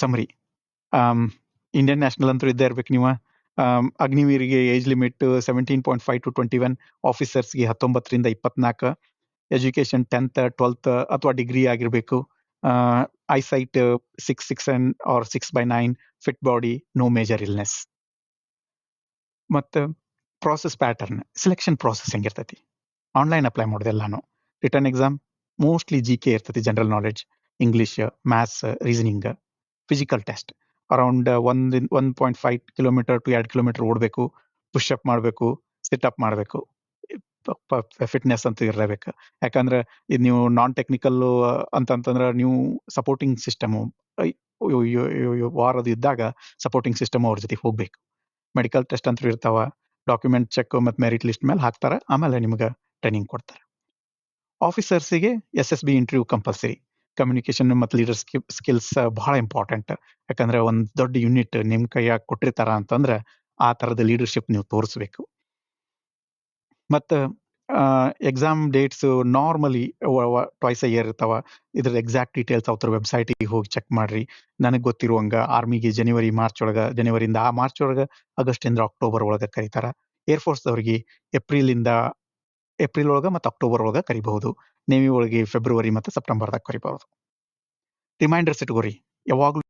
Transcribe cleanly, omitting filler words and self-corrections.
Summary. Indian national ಅಂತೂ ಇದ್ದೇ ಇರ್ಬೇಕು ನೀವು. ಅಗ್ನಿವೀರಿಗೆ ಏಜ್ ಲಿಮಿಟ್ 17.5 to 21, ಆಫೀಸರ್ಸ್ಗೆ 19 ರಿಂದ 24, ಎಜುಕೇಶನ್ 10th 12th ಅಥವಾ ಡಿಗ್ರಿ ಆಗಿರಬೇಕು. Eyesight 6 or 6/9, fit body, no major illness. ಮತ್ತು ಪ್ರಾಸೆಸ್ ಪ್ಯಾಟರ್ನ್, ಸೆಲೆಕ್ಷನ್ ಪ್ರಾಸೆಸ್ ಹೆಂಗಿರ್ತೈತಿ? ಆನ್ಲೈನ್ ಅಪ್ಲೈ ಮಾಡೋದೆಲ್ಲಾನು. ರಿಟರ್ನ್ ಎಕ್ಸಾಮ್ ಮೋಸ್ಟ್ಲಿ GK ಇರ್ತೈತಿ, general knowledge, English, maths, reasoning. Physical test around 1.5 kilometre to 2 kilometre ಓಡಬೇಕು, pushup ಮಾಡಬೇಕು, situp ಮಾಡಬೇಕು. Fitness ಅಂತೂ ಇರಲೇಬೇಕು. ಯಾಕಂದ್ರೆ ಇದು ನೀವು ನಾನ್ ಟೆಕ್ನಿಕಲ್ ಅಂತಂತಂದ್ರೆ ನೀವು ಸಪೋರ್ಟಿಂಗ್ ಸಿಸ್ಟಮು ವಾರದ ಇದ್ದಾಗ ಸಪೋರ್ಟಿಂಗ್ ಸಿಸ್ಟಮ್ ಅವ್ರ ಜೊತೆ ಹೋಗ್ಬೇಕು. ಮೆಡಿಕಲ್ ಟೆಸ್ಟ್ ಅಂತೂ ಇರ್ತಾವ. ಡಾಕ್ಯುಮೆಂಟ್ ಚೆಕ್ ಮತ್ತು ಮೆರಿಟ್ ಲಿಸ್ಟ್ ಮೇಲೆ ಹಾಕ್ತಾರೆ, ಆಮೇಲೆ ನಿಮ್ಗೆ ಟ್ರೈನಿಂಗ್ ಕೊಡ್ತಾರೆ. ಆಫೀಸರ್ಸಿಗೆ SSB ಇಂಟರ್ವ್ಯೂ ಕಂಪಲ್ಸರಿ. ಕಮ್ಯುನಿಕೇಶನ್ ಮತ್ತು ಲೀಡರ್ ಸ್ಕಿಲ್ಸ್ ಬಹಳ ಇಂಪಾರ್ಟೆಂಟ್. ಯಾಕಂದ್ರೆ ಒಂದು ದೊಡ್ಡ ಯೂನಿಟ್ ನಿಮ್ಮ ಕೈಯಾಗ ಕೊಟ್ಟಿರ್ತಾರ ಅಂತಂದ್ರೆ ಆ ಥರದ ಲೀಡರ್ಶಿಪ್ ನೀವು ತೋರಿಸ್ಬೇಕು. ಮತ್ತು exam dates normally twice a year ಇರ್ತಾವ. ಇದ್ರ ಎಕ್ಸಾಕ್ಟ್ ಡೀಟೇಲ್ಸ್ ಅವ್ರ ವೆಬ್ಸೈಟಿಗೆ ಹೋಗಿ ಚೆಕ್ ಮಾಡ್ರಿ. ನನಗೆ ಗೊತ್ತಿರುವಂಗೆ ಆರ್ಮಿಗೆ ಜನವರಿಂದ ಮಾರ್ಚ್ ಒಳಗೆ, ಆಗಸ್ಟಿಂದ ಅಕ್ಟೋಬರ್ ಒಳಗೆ ಕರೀತಾರೆ. ಏರ್ಫೋರ್ಸ್ದವ್ರಿಗೆ ಏಪ್ರಿಲ್ ಒಳಗೆ ಮತ್ತು ಅಕ್ಟೋಬರ್ ಒಳಗೆ ಕರಿಬಹುದು. ನೇವಿ ಒಳಗೆ ಫೆಬ್ರವರಿ ಮತ್ತು ಸೆಪ್ಟೆಂಬರ್ದಾಗ ಕರಿಬಹುದು. ರಿಮೈಂಡರ್ಸ್ ಇಟ್ಕೋರಿ, ಯಾವಾಗಲೂ